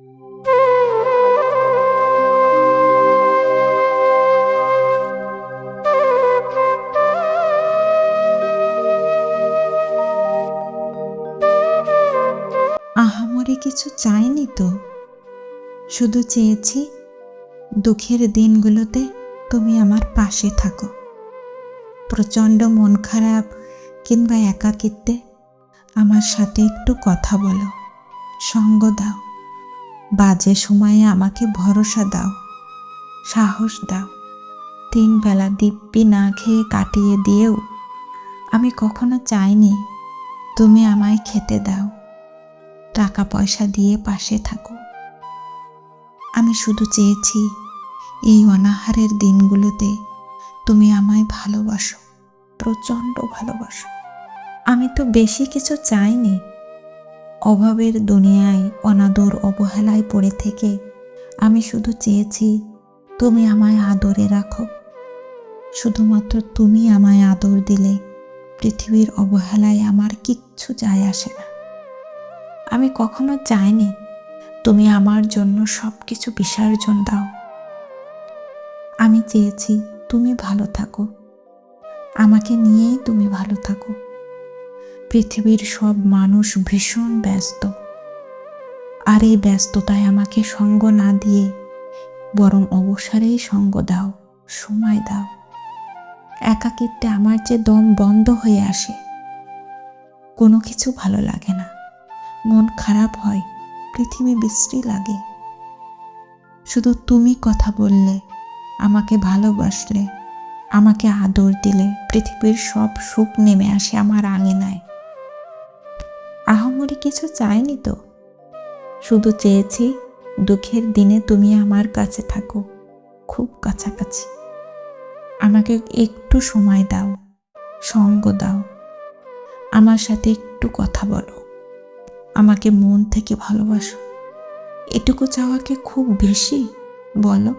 আহামরি কিছু চাইনি তো, শুধু চেয়েছি দুঃখের দিনগুলোতে তুমি আমার পাশে থাকো। প্রচণ্ড মন খারাপ কিংবা একাকিত্বে আমার সাথে একটু কথা বলো, সঙ্গ দাও, বাজে সময়ে আমাকে ভরসা দাও, সাহস দাও। 3 বেলা দিব্যি না খেয়ে কাটিয়ে দিয়েও আমি কখনো চাইনি তুমি আমায় খেতে দাও, টাকা পয়সা দিয়ে পাশে থাকো। আমি শুধু চেয়েছি এই অনাহারের দিনগুলোতে তুমি আমায় ভালোবাসো, প্রচণ্ড ভালোবাসো। আমি তো বেশি কিছু চাইনি। অভাবের দুনিয়ায় অনাদর অবহেলায় পড়ে থেকে আমি শুধু চেয়েছি তুমি আমায় আদরে রাখো। শুধুমাত্র তুমি আমায় আদর দিলে পৃথিবীর অবহেলায় আমার কিচ্ছু যায় আসে না। আমি কখনো চাইনি তুমি আমার জন্য সব কিছু বিসর্জন দাও। আমি চেয়েছি তুমি ভালো থাকো, আমাকে নিয়েই তুমি ভালো থাকো। পৃথিবীর সব মানুষ ভীষণ ব্যস্ত, আর এই ব্যস্ততায় আমাকে সঙ্গ না দিয়ে বরং অবসরেই সঙ্গ দাও, সময় দাও। একাকিত্বে আমার যে দম বন্ধ হয়ে আসে, কোনো কিছু ভালো লাগে না, মন খারাপ হয়, পৃথিবী বিশ্রী লাগে। শুধু তুমি কথা বললে, আমাকে ভালোবাসলে, আমাকে আদর দিলে পৃথিবীর সব সুখ নেমে আসে আমার আঙিনায়। আহামরি কিছু চাইনি তো, শুধু চেয়েছি দুঃখের দিনে তুমি আমার কাছে থাকো, খুব কাছাকাছি। আমাকে একটু সময় দাও, সঙ্গ দাও, আমার সাথে একটু কথা বলো, আমাকে মন থেকে ভালোবাসো। এটুকু চাওয়া কি খুব বেশি? বলো।